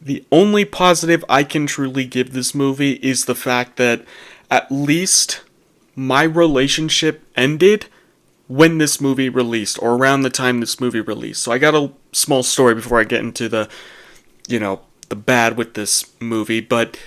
The only positive I can truly give this movie is the fact that at least my relationship ended when this movie released, or around the time this movie released. So I got a small story before I get into the bad with this movie, but,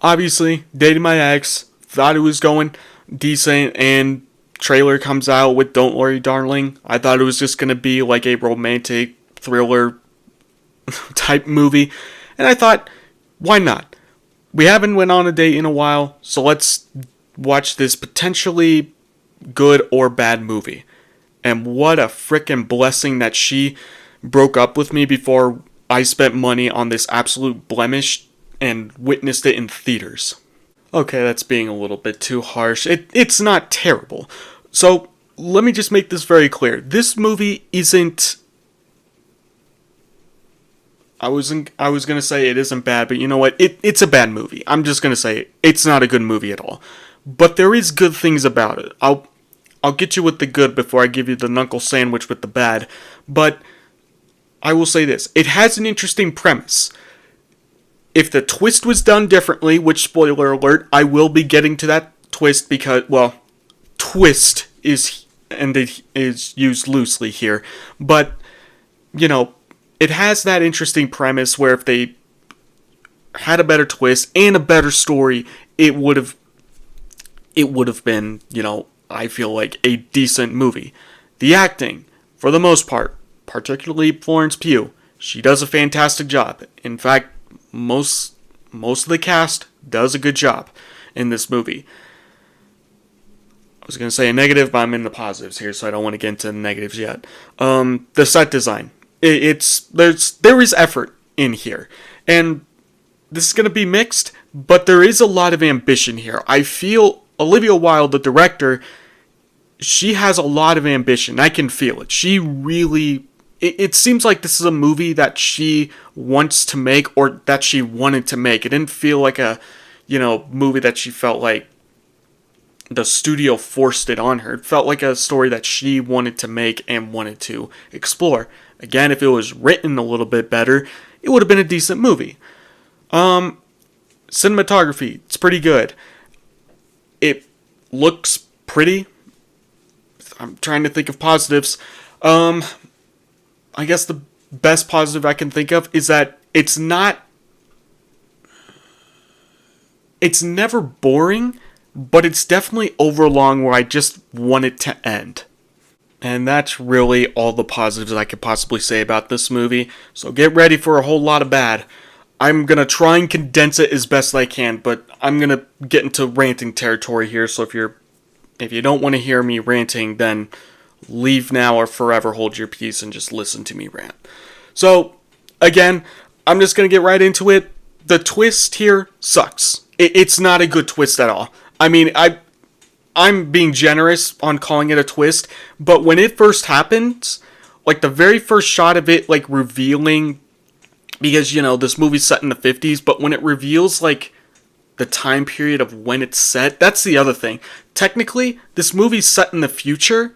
obviously, dated my ex, thought it was going decent, and trailer comes out with Don't Worry Darling. I thought it was just gonna be like a romantic thriller type movie, and I thought, why not? We haven't went on a date in a while, so let's watch this potentially good or bad movie. And what a freaking blessing that she broke up with me before I spent money on this absolute blemish and witnessed it in theaters. Okay, that's being a little bit too harsh. It's not terrible. So, let me just make this very clear. This movie isn't... I was gonna say it isn't bad, but you know what? It's a bad movie. I'm just gonna say it's not a good movie at all. But there is good things about it. I'll get you with the good before I give you the knuckle sandwich with the bad. But I will say this. It has an interesting premise. If the twist was done differently, which, spoiler alert, I will be getting to that twist because, well, twist is, and it is used loosely here. But, it has that interesting premise where if they had a better twist and a better story, it would have been, I feel like a decent movie. The acting, for the most part, particularly Florence Pugh, she does a fantastic job. In fact, most of the cast does a good job in this movie. I was going to say a negative, but I'm in the positives here, so I don't want to get into the negatives yet. The set design. There is effort in here. And this is going to be mixed, but there is a lot of ambition here. I feel Olivia Wilde, the director, she has a lot of ambition. I can feel it. She really... It seems like this is a movie that she wants to make or that she wanted to make. It didn't feel like a, movie that she felt like the studio forced it on her. It felt like a story that she wanted to make and wanted to explore. Again, if it was written a little bit better, it would have been a decent movie. Cinematography, it's pretty good. It looks pretty. I'm trying to think of positives. I guess the best positive I can think of is that it's never boring, but it's definitely overlong where I just want it to end. And that's really all the positives I could possibly say about this movie. So get ready for a whole lot of bad. I'm going to try and condense it as best I can, but I'm going to get into ranting territory here. So if you don't want to hear me ranting, then leave now or forever hold your peace and just listen to me rant. So, again, I'm just going to get right into it. The twist here sucks. It's not a good twist at all. I mean, I'm being generous on calling it a twist, but when it first happens, like the very first shot of it, like revealing, because, this movie's set in the 50s, but when it reveals, like, the time period of when it's set, that's the other thing. Technically, this movie's set in the future,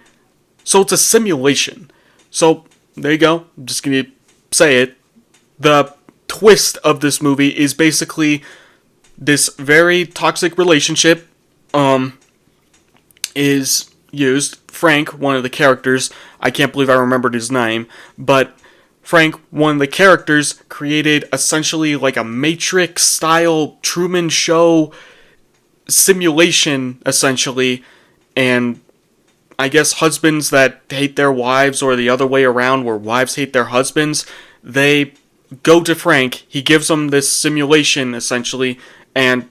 so it's a simulation. So, there you go. I'm just going to say it. The twist of this movie is basically this very toxic relationship is used. Frank, one of the characters, I can't believe I remembered his name, but Frank, one of the characters, created essentially like a Matrix-style Truman Show simulation, essentially, and I guess husbands that hate their wives, or the other way around, where wives hate their husbands, they go to Frank, he gives them this simulation, essentially, and,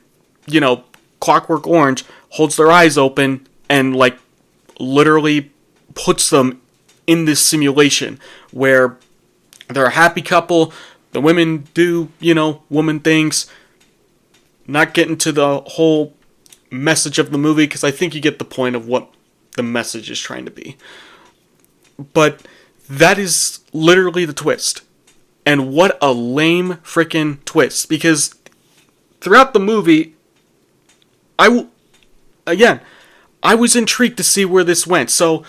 Clockwork Orange holds their eyes open and, like, literally puts them in this simulation, where they're a happy couple, the women do, woman things. Not getting to the whole message of the movie, because I think you get the point of what the message is trying to be. But that is literally the twist. And what a lame freaking twist. Because throughout the movie, I was intrigued to see where this went. So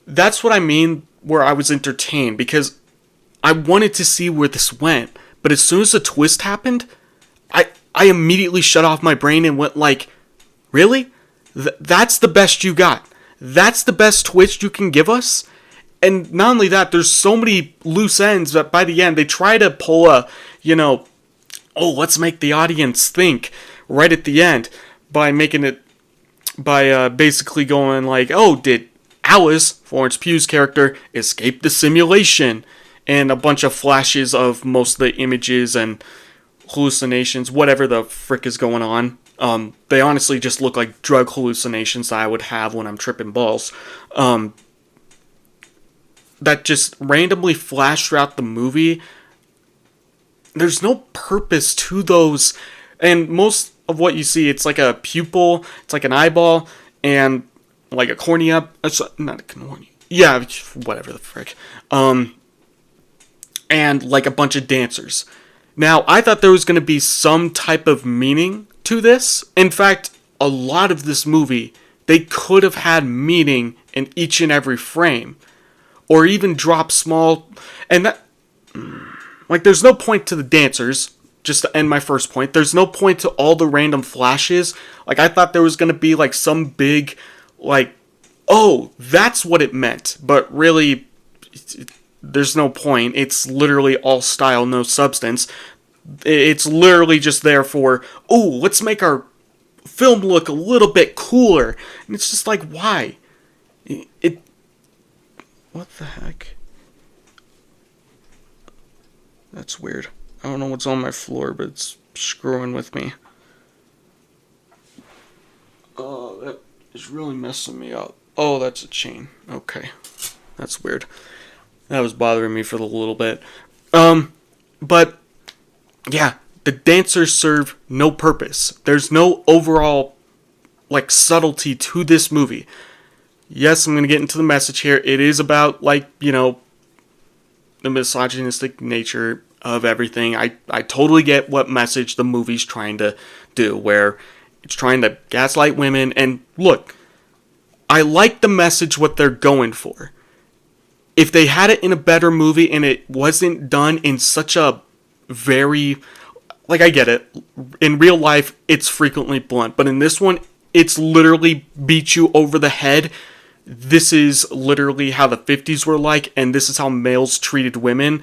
that's what I mean where I was entertained. Because I wanted to see where this went, but as soon as the twist happened, I immediately shut off my brain and went like, really? That's the best you got? That's the best twist you can give us? And not only that, there's so many loose ends that by the end they try to pull a, oh, let's make the audience think right at the end by making it, by basically going like, oh, did Alice, Florence Pugh's character, escape the simulation? And a bunch of flashes of most of the images and hallucinations, whatever the frick is going on. They honestly just look like drug hallucinations that I would have when I'm tripping balls. That just randomly flash throughout the movie. There's no purpose to those. And most of what you see, it's like a pupil, it's like an eyeball, and like a cornea. Not a cornea. Yeah, whatever the frick. And like a bunch of dancers. Now, I thought there was going to be some type of meaning to this. In fact, a lot of this movie, they could have had meaning in each and every frame. Or even drop small... And that... Like, there's no point to the dancers, just to end my first point. There's no point to all the random flashes. Like, I thought there was going to be, like, some big, like, oh, that's what it meant. But really... There's no point. It's literally all style, no substance. It's literally just there for, oh, let's make our film look a little bit cooler. And it's just like, why? What the heck? That's weird. I don't know what's on my floor, but it's screwing with me. Oh, that is really messing me up. Oh, that's a chain. Okay. That's weird. That was bothering me for a little bit. But, yeah, the dancers serve no purpose. There's no overall, like, subtlety to this movie. Yes, I'm going to get into the message here. It is about, like, the misogynistic nature of everything. I totally get what message the movie's trying to do, where it's trying to gaslight women. And, look, I like the message, what they're going for. If they had it in a better movie and it wasn't done in such a very... Like, I get it. In real life, it's frequently blunt. But in this one, it's literally beat you over the head. This is literally how the 50s were like. And this is how males treated women.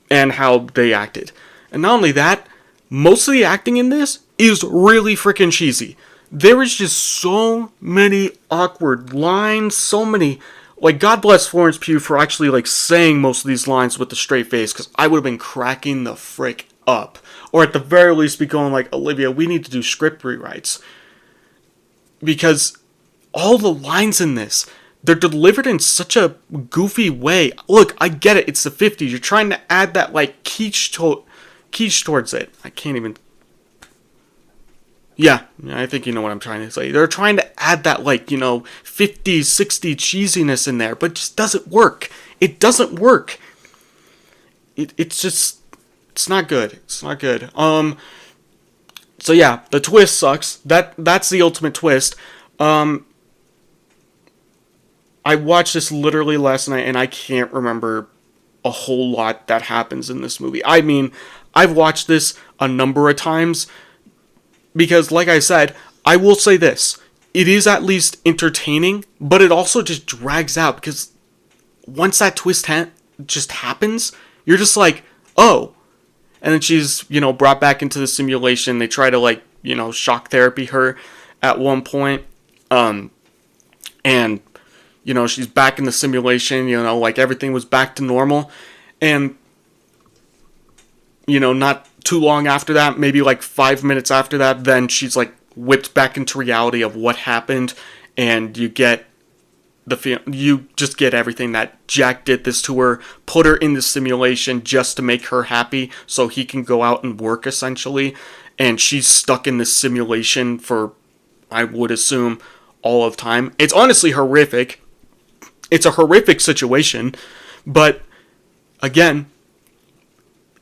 And how they acted. And not only that, most of the acting in this is really freaking cheesy. There is just so many awkward lines. So many... Like, God bless Florence Pugh for actually, like, saying most of these lines with a straight face, because I would have been cracking the frick up. Or at the very least be going like, Olivia, we need to do script rewrites. Because all the lines in this, they're delivered in such a goofy way. Look, I get it, it's the 50s. You're trying to add that, like, quiche towards it. I can't even... Yeah, I think you know what I'm trying to say. They're trying to add that, like, 50s, 60s cheesiness in there, but it just doesn't work. It doesn't work. It's just, it's not good. It's not good. So yeah, the twist sucks. That's the ultimate twist. I watched this literally last night, and I can't remember a whole lot that happens in this movie. I mean, I've watched this a number of times, because, like I said, I will say this. It is at least entertaining, but it also just drags out. Because once that twist just happens, you're just like, oh. And then she's, brought back into the simulation. They try to, like, shock therapy her at one point. And, she's back in the simulation. Like, everything was back to normal. And, not too long after that, maybe like 5 minutes after that, then she's like whipped back into reality of what happened, and you get you just get everything that Jack did this to her, put her in the simulation just to make her happy so he can go out and work essentially, and she's stuck in this simulation for, I would assume, all of time. It's honestly horrific. It's a horrific situation, but again,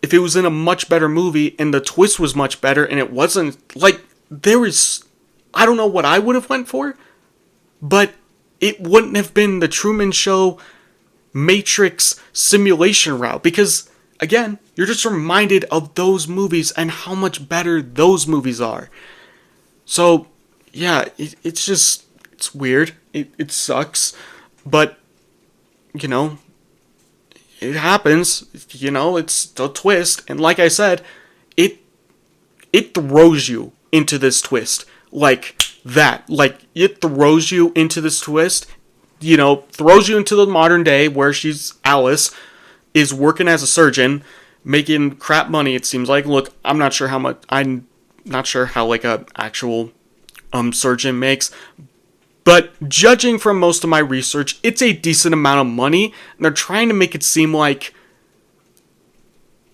if it was in a much better movie and the twist was much better and it wasn't, like, I don't know what I would have went for, but it wouldn't have been the Truman Show Matrix simulation route, because again, you're just reminded of those movies and how much better those movies are. So, yeah, it's weird. It sucks. But, you know, it happens. You know, it's a twist. And like I said, it throws you into this twist. Like that. Like, it throws you into this twist. You know, throws you into the modern day where Alice is working as a surgeon, making crap money, it seems like. Look, I'm not sure how like a actual surgeon makes, but judging from most of my research, it's a decent amount of money, and they're trying to make it seem like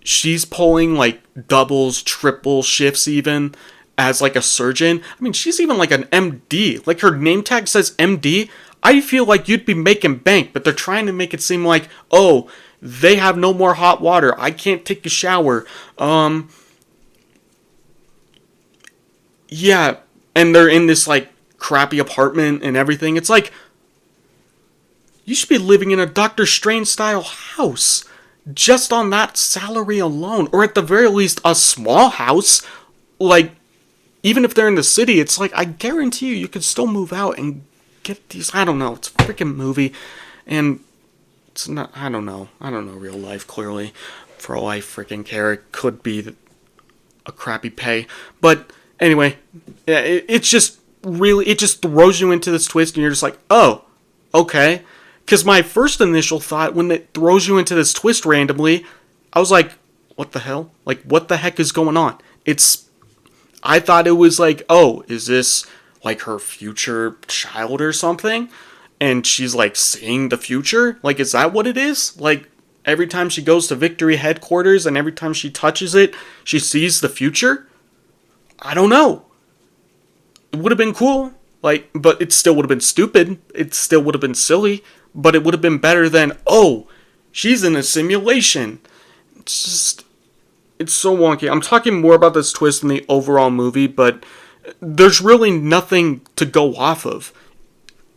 she's pulling like doubles, triple shifts even as like a surgeon. I mean, she's even like an MD. Like her name tag says MD. I feel like you'd be making bank, but they're trying to make it seem like, oh, they have no more hot water. I can't take a shower. Yeah, and they're in this like crappy apartment and everything. It's like, you should be living in a Doctor Strange style house just on that salary alone, or at the very least a small house. Like, even if they're in the city, it's like, I guarantee you could still move out and get these. I don't know, it's a freaking movie, and it's not, I don't know real life, clearly. For all I freaking care, it could be a crappy pay. But anyway, yeah, it just throws you into this twist, and you're just like, oh, okay. Because my first initial thought, when it throws you into this twist randomly, I was like, what the hell? Like, what the heck is going on? I thought it was like, oh, is this like her future child or something? And she's like seeing the future? Like, is that what it is? Like, every time she goes to Victory headquarters and every time she touches it, she sees the future? I don't know. It would have been cool. Like, but it still would have been stupid. It still would have been silly. But it would have been better than, oh, she's in a simulation. It's just, it's so wonky. I'm talking more about this twist in the overall movie, but there's really nothing to go off of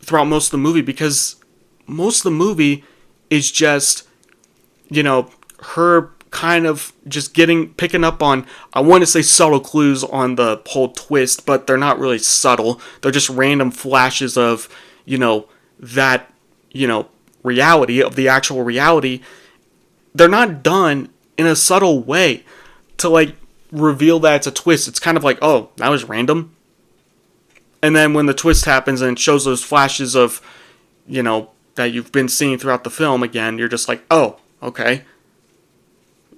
throughout most of the movie, because most of the movie is just, you know, her kind of just picking up on, I want to say subtle clues on the whole twist, but they're not really subtle. They're just random flashes of, you know, that, you know, reality, of the actual reality. They're not done in a subtle way to like reveal that it's a twist. It's kind of like, oh, that was random. And then when the twist happens and it shows those flashes of, you know, that you've been seeing throughout the film again, you're just like, oh, okay.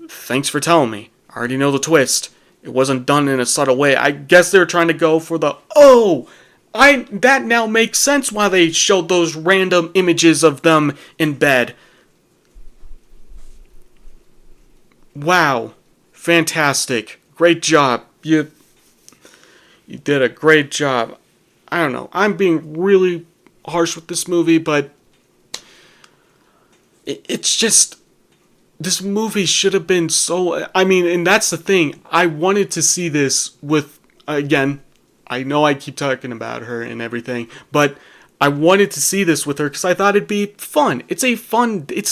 Thanks for telling me. I already know the twist. It wasn't done in a subtle way. I guess they're trying to go for the, oh, that now makes sense why they showed those random images of them in bed. Wow. Fantastic. Great job. You did a great job. I don't know. I'm being really harsh with this movie, but it's just, this movie should have been so, I mean, and that's the thing. I wanted to see this with, again, I know I keep talking about her and everything, but I wanted to see this with her because I thought it'd be fun. It's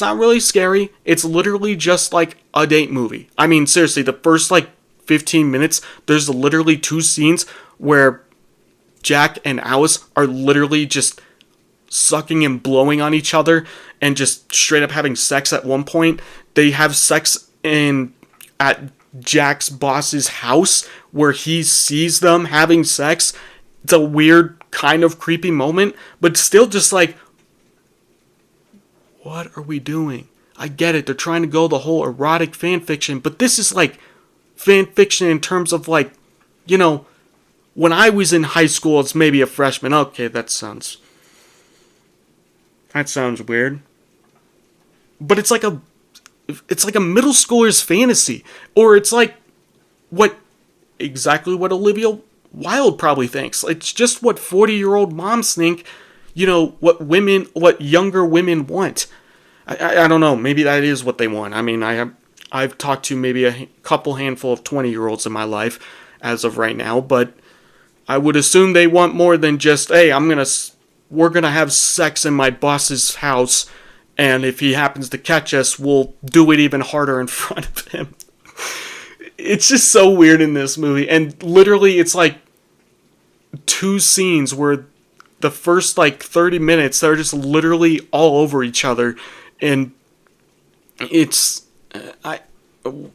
not really scary. It's literally just like a date movie. I mean, seriously, the first like 15 minutes, there's literally 2 scenes where Jack and Alice are literally just sucking and blowing on each other and just straight up having sex at one point. They have sex at Jack's boss's house where he sees them having sex. It's a weird kind of creepy moment, but still just like, what are we doing? I get it, they're trying to go the whole erotic fan fiction, but this is like fan fiction in terms of like, you know, when I was in high school, it's maybe a freshman. Okay, that sounds weird. But it's like a middle schooler's fantasy. Or it's like exactly what Olivia Wilde probably thinks. It's just what 40-year-old moms think, you know, what younger women want. I don't know, maybe that is what they want. I mean, I've talked to maybe a couple handful of 20-year-olds in my life as of right now, but I would assume they want more than just, hey, we're gonna have sex in my boss's house And if he happens to catch us, we'll do it even harder in front of him. It's just so weird in this movie. And literally, it's like two scenes where the first like 30 minutes, they're just literally all over each other. And it's...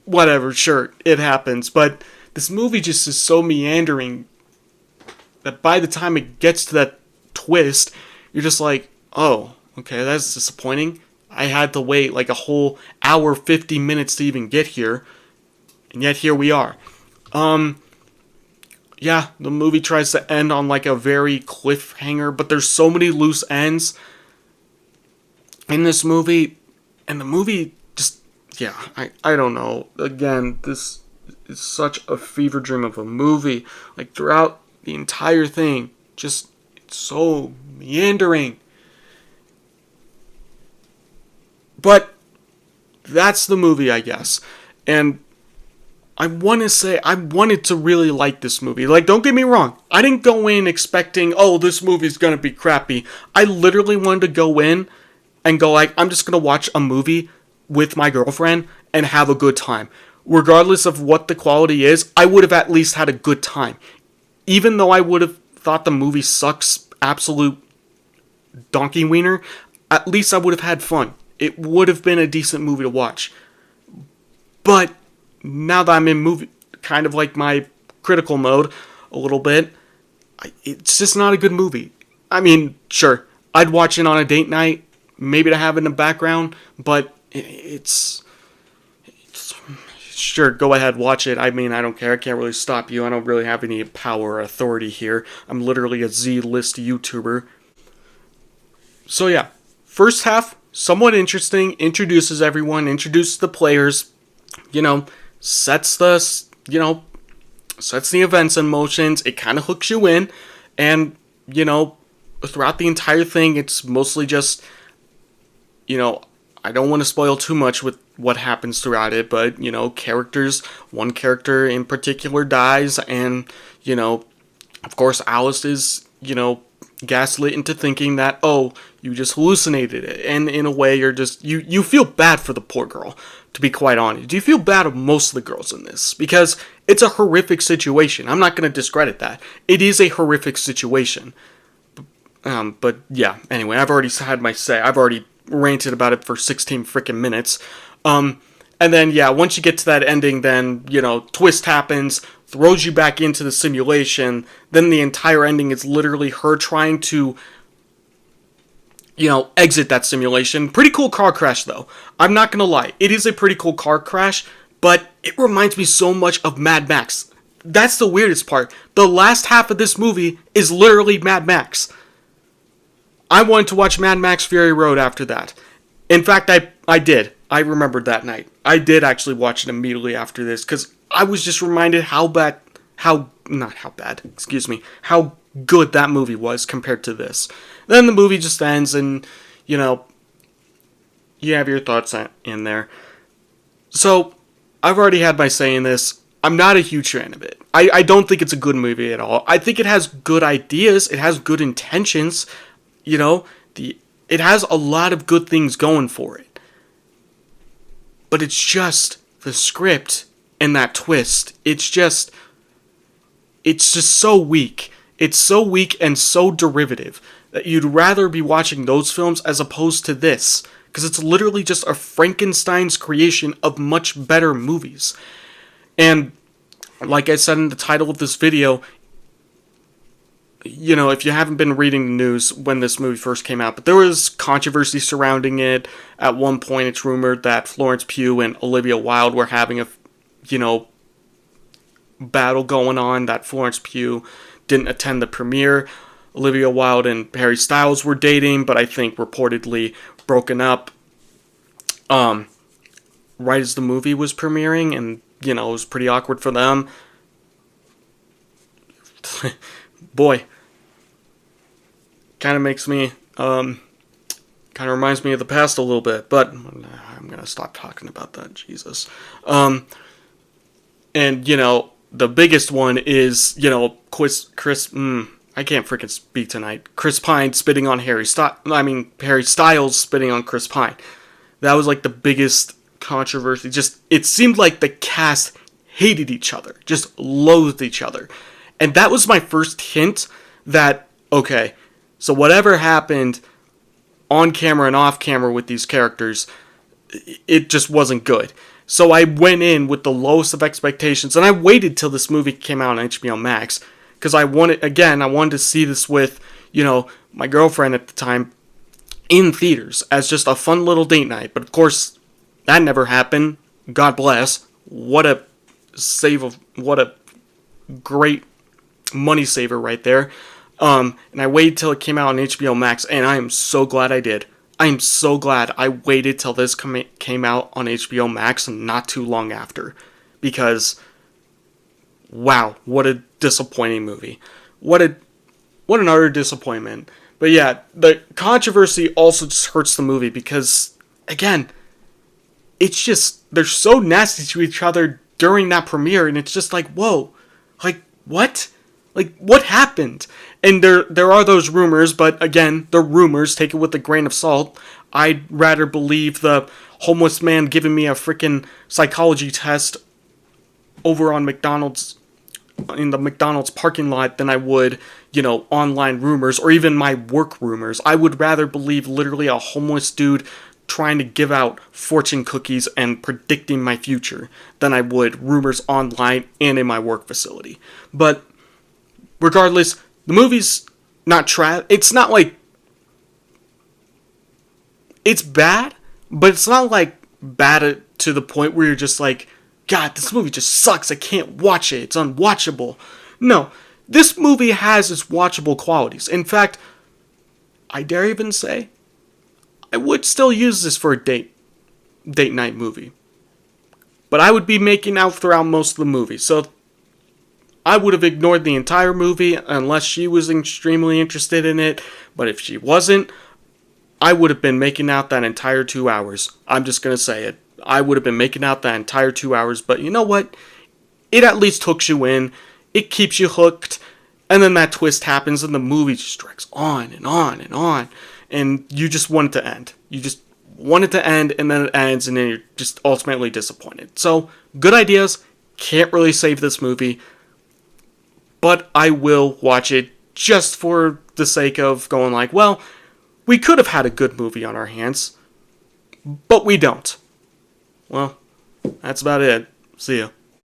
whatever, sure, it happens. But this movie just is so meandering that by the time it gets to that twist, you're just like, oh, okay, that's disappointing. I had to wait like a whole hour, 50 minutes to even get here. And yet here we are. Yeah, the movie tries to end on like a very cliffhanger, but there's so many loose ends in this movie. And the movie just, yeah, I don't know. Again, this is such a fever dream of a movie. Like throughout the entire thing, just, it's so meandering. But that's the movie, I guess. And I want to say, I wanted to really like this movie. Like, don't get me wrong. I didn't go in expecting, oh, this movie's going to be crappy. I literally wanted to go in and go like, I'm just going to watch a movie with my girlfriend and have a good time. Regardless of what the quality is, I would have at least had a good time. Even though I would have thought the movie sucks, absolute donkey wiener, at least I would have had fun. It would have been a decent movie to watch. But now that I'm in movie, kind of like my critical mode a little bit, it's just not a good movie. I mean, sure, I'd watch it on a date night, maybe to have it in the background, but it's sure, go ahead, watch it. I mean, I don't care. I can't really stop you. I don't really have any power or authority here. I'm literally a Z-list YouTuber. So yeah, first half, somewhat interesting, introduces everyone, introduces the players, sets the events in motions. It kind of hooks you in, and, throughout the entire thing, it's mostly just, I don't want to spoil too much with what happens throughout it, but, characters, one character in particular dies, and, of course, Alice is, gaslit into thinking that, oh, you just hallucinated it. And in a way, you're just, you feel bad for the poor girl, to be quite honest. You feel bad of most of the girls in this, because it's a horrific situation. I'm not going to discredit that. It is a horrific situation. But yeah, anyway, I've already had my say. I've already ranted about it for 16 freaking minutes. And then, yeah, once you get to that ending, then, twist happens, throws you back into the simulation. Then the entire ending is literally her trying to, exit that simulation. Pretty cool car crash, though. I'm not gonna lie. It is a pretty cool car crash, but it reminds me so much of Mad Max. That's the weirdest part. The last half of this movie is literally Mad Max. I wanted to watch Mad Max Fury Road after that. In fact, I did. I remembered that night. I did actually watch it immediately after this, because I was just reminded how good that movie was compared to this. Then the movie just ends, and, you have your thoughts in there. So, I've already had my say in this. I'm not a huge fan of it. I don't think it's a good movie at all. I think it has good ideas. It has good intentions. It has a lot of good things going for it. But it's just the script and that twist. It's just so weak. It's so weak and so derivative that you'd rather be watching those films as opposed to this. Because it's literally just a Frankenstein's creation of much better movies. And like I said in the title of this video, if you haven't been reading the news when this movie first came out, but there was controversy surrounding it. At one point, it's rumored that Florence Pugh and Olivia Wilde were having a, battle going on, that Florence Pugh didn't attend the premiere. Olivia Wilde and Harry Styles were dating, but I think reportedly broken up right as the movie was premiering, and, it was pretty awkward for them. Boy. Kind of makes me, kind of reminds me of the past a little bit, but I'm going to stop talking about that, Jesus. And, the biggest one is, I can't freaking speak tonight. Chris Pine spitting on Harry Styles spitting on Chris Pine. That was like the biggest controversy. Just, it seemed like the cast hated each other, just loathed each other. And that was my first hint that, okay, so whatever happened on camera and off camera with these characters, it just wasn't good. So I went in with the lowest of expectations, and I waited till this movie came out on HBO Max, because I wanted to see this with, my girlfriend at the time in theaters as just a fun little date night. But of course, that never happened. God bless. What a great money saver right there. And I waited till it came out on HBO Max, and I am so glad I did. I am so glad I waited till this came out on HBO Max and not too long after. Because, wow, what a disappointing movie. What an utter disappointment. But yeah, the controversy also just hurts the movie because, again, it's just, they're so nasty to each other during that premiere, and it's just like, whoa, like, what? Like, what happened? And there are those rumors, but again, the rumors, take it with a grain of salt. I'd rather believe the homeless man giving me a freaking psychology test over on McDonald's, in the McDonald's parking lot, than I would, online rumors, or even my work rumors. I would rather believe literally a homeless dude trying to give out fortune cookies and predicting my future than I would rumors online and in my work facility. But regardless, the movie's not trash. It's not like, it's bad, but it's not like bad to the point where you're just like, God, this movie just sucks. I can't watch it. It's unwatchable. No, this movie has its watchable qualities. In fact, I dare even say, I would still use this for a date night movie. But I would be making out throughout most of the movie, so I would have ignored the entire movie unless she was extremely interested in it. But if she wasn't, I would have been making out that entire 2 hours. I'm just going to say it. I would have been making out that entire 2 hours. But you know what? It at least hooks you in. It keeps you hooked. And then that twist happens and the movie just drags on and on and on. And you just want it to end. You just want it to end, and then it ends, and then you're just ultimately disappointed. So, good ideas. Can't really save this movie. But I will watch it just for the sake of going like, well, we could have had a good movie on our hands, but we don't. Well, that's about it. See ya.